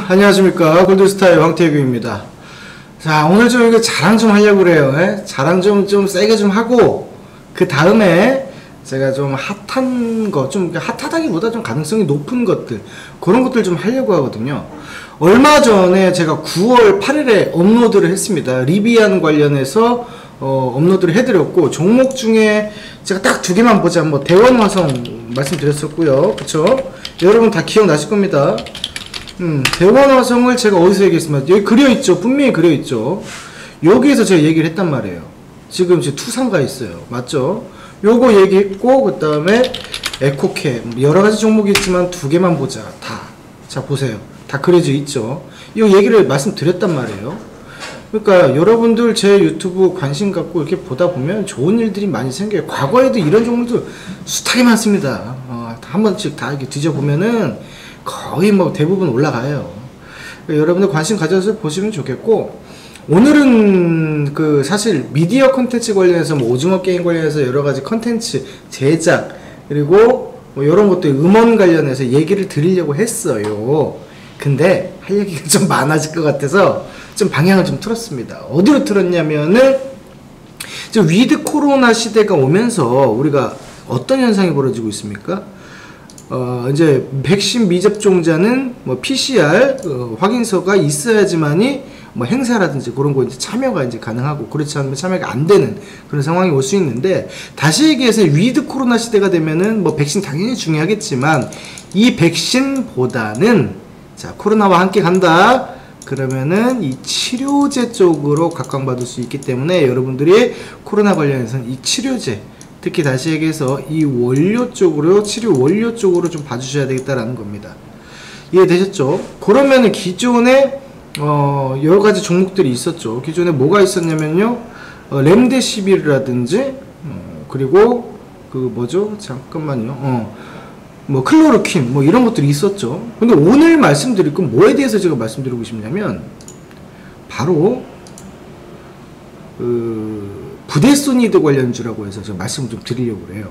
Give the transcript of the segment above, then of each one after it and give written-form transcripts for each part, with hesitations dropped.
안녕하십니까. 골드스타의 황태규입니다. 자, 오늘 좀 이거 자랑 좀 하려고 그래요. 자랑 좀 세게 좀 하고, 그 다음에 제가 좀 핫한 거, 좀 핫하다기보다 좀 가능성이 높은 것들, 그런 것들 좀 하려고 하거든요. 얼마 전에 제가 9월 8일에 업로드를 했습니다. 리비안 관련해서 업로드를 해드렸고, 종목 중에 제가 딱 두 개만 보자. 뭐 대원화성 말씀드렸었고요. 그쵸? 여러분 다 기억나실 겁니다. 대원화성을 제가 어디서 얘기했습니까? 여기 그려있죠. 분명히 그려있죠. 여기에서 제가 얘기를 했단 말이에요. 지금 이제 투상가 있어요. 맞죠? 요거 얘기했고, 그 다음에 에코캠, 여러가지 종목이 있지만 두 개만 보자. 다. 자, 보세요. 다 그려져 있죠. 이 얘기를 말씀드렸단 말이에요. 그러니까 여러분들 제 유튜브 관심 갖고 이렇게 보다 보면 좋은 일들이 많이 생겨요. 과거에도 이런 종목들 숱하게 많습니다. 한 번씩 다 이렇게 뒤져보면은 거의 뭐 대부분 올라가요. 그러니까 여러분들 관심 가져서 보시면 좋겠고, 오늘은 그 사실 미디어 컨텐츠 관련해서 뭐 오징어 게임 관련해서 여러가지 컨텐츠 제작 그리고 뭐 이런 것들 음원 관련해서 얘기를 드리려고 했어요. 근데 할 얘기가 좀 많아질 것 같아서 좀 방향을 좀 틀었습니다. 어디로 틀었냐면은 지금 위드 코로나 시대가 오면서 우리가 어떤 현상이 벌어지고 있습니까? 이제 백신 미접종자는 뭐 PCR 확인서가 있어야지만이 뭐 행사라든지 그런 거 이제 참여가 이제 가능하고, 그렇지 않으면 참여가 안 되는 그런 상황이 올 수 있는데, 다시 얘기해서 위드 코로나 시대가 되면은 뭐 백신 당연히 중요하겠지만 이 백신보다는 자, 코로나와 함께 간다. 그러면은 이 치료제 쪽으로 각광받을 수 있기 때문에 여러분들이 코로나 관련해서는 이 치료제, 특히 다시 얘기해서 이 원료 쪽으로, 치료 원료 쪽으로 좀 봐주셔야 되겠다라는 겁니다. 이해되셨죠? 그러면은 기존에 여러가지 종목들이 있었죠. 기존에 뭐가 있었냐면요, 렘데시비르라든지 그리고 그 뭐죠? 잠깐만요. 뭐 클로로퀸 뭐 이런 것들이 있었죠. 근데 오늘 말씀드릴 건 뭐에 대해서 제가 말씀드리고 싶냐면, 바로 부데소니드 관련주라고 해서 제가 말씀을 좀 드리려고 그래요.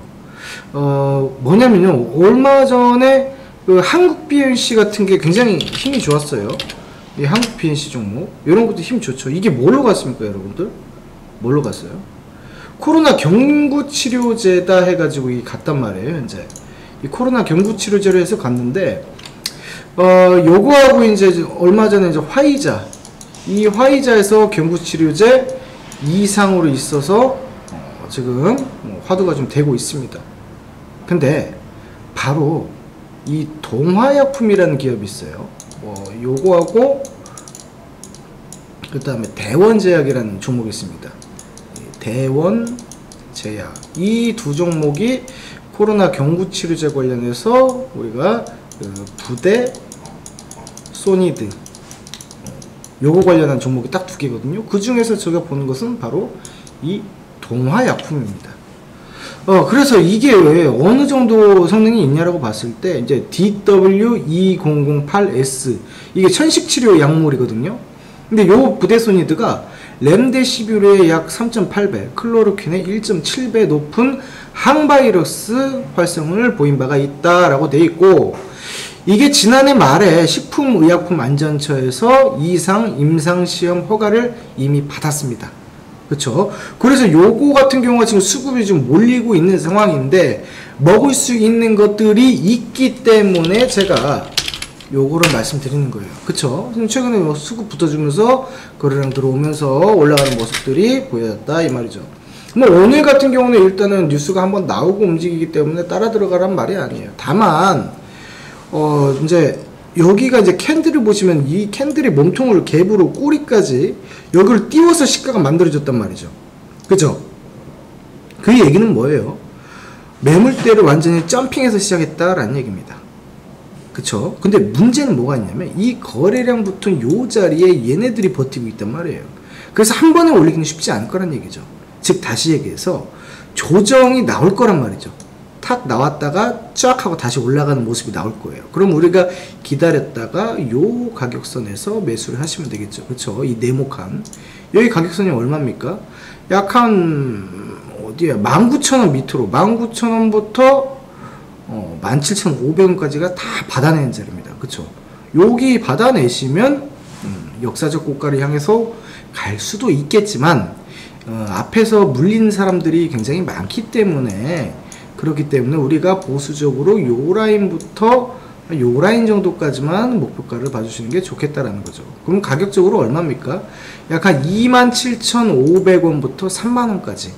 뭐냐면요, 얼마 전에 그 한국 BNC 같은 게 굉장히 힘이 좋았어요. 이 한국 BNC 종목 이런 것도 힘 좋죠. 이게 뭘로 갔습니까, 여러분들? 뭘로 갔어요? 코로나 경구 치료제다 해가지고 이 갔단 말이에요. 현재 이 코로나 경구 치료제로 해서 갔는데, 요거하고 이제 얼마 전에 이제 화이자, 이 화이자에서 경구 치료제 이상으로 있어서 지금 화두가 좀 되고 있습니다. 근데 바로 이 동화약품이라는 기업이 있어요. 요거하고 그 다음에 대원제약이라는 종목이 있습니다. 대원제약, 이 두 종목이 코로나 경구 치료제 관련해서 우리가 부데소니드 요거 관련한 종목이 딱 두 개거든요. 그 중에서 제가 보는 것은 바로 이 동화약품입니다. 그래서 이게 왜 어느 정도 성능이 있냐라고 봤을 때, 이제 DW2008S 이게 천식치료 약물이거든요. 근데 요 부데소니드가 렘데시비르의 약 3.8배, 클로로퀸의 1.7배 높은 항바이러스 활성을 보인 바가 있다라고 돼 있고, 이게 지난해 말에 식품의약품안전처에서 이상 임상시험 허가를 이미 받았습니다. 그쵸? 그래서 요거 같은 경우가 지금 수급이 좀 몰리고 있는 상황인데, 먹을 수 있는 것들이 있기 때문에 제가 요거를 말씀드리는 거예요. 그쵸? 최근에 뭐 수급 붙어주면서 거래량 들어오면서 올라가는 모습들이 보여졌다 이 말이죠. 뭐 오늘 같은 경우는 일단은 뉴스가 한번 나오고 움직이기 때문에 따라 들어가란 말이 아니에요. 다만 이제 여기가 이제 캔들을 보시면 이 캔들의 몸통을 갭으로 꼬리까지 여기를 띄워서 시가가 만들어졌단 말이죠. 그죠? 그 얘기는 뭐예요? 매물대를 완전히 점핑해서 시작했다라는 얘기입니다. 그쵸? 근데 문제는 뭐가 있냐면, 이 거래량 붙은 요 자리에 얘네들이 버티고 있단 말이에요. 그래서 한 번에 올리기는 쉽지 않을 거란 얘기죠. 즉 다시 얘기해서 조정이 나올 거란 말이죠. 탁 나왔다가 쫙 하고 다시 올라가는 모습이 나올 거예요. 그럼 우리가 기다렸다가 요 가격선에서 매수를 하시면 되겠죠. 그쵸? 이 네모칸 여기 가격선이 얼마입니까? 약 한 어디야, 19,000원 밑으로 19,000원부터 17,500원까지가 다 받아내는 자리입니다. 그쵸? 여기 받아내시면 역사적 고가를 향해서 갈 수도 있겠지만 앞에서 물린 사람들이 굉장히 많기 때문에, 그렇기 때문에 우리가 보수적으로 요 라인부터 요 라인 정도까지만 목표가를 봐주시는 게 좋겠다라는 거죠. 그럼 가격적으로 얼마입니까? 약 한 27,500원부터 3만원까지,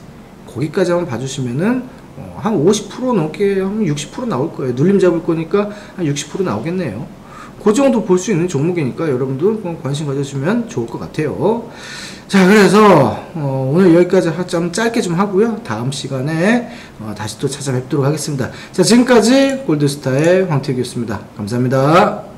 거기까지 한번 봐주시면은 한 50% 넘게, 한 60% 나올 거예요. 눌림 잡을 거니까 한 60% 나오겠네요. 그 정도 볼 수 있는 종목이니까 여러분들 관심 가져주시면 좋을 것 같아요. 자, 그래서 오늘 여기까지 좀 짧게 좀 하고요. 다음 시간에 다시 또 찾아뵙도록 하겠습니다. 자, 지금까지 골드스타의 황태규였습니다. 감사합니다.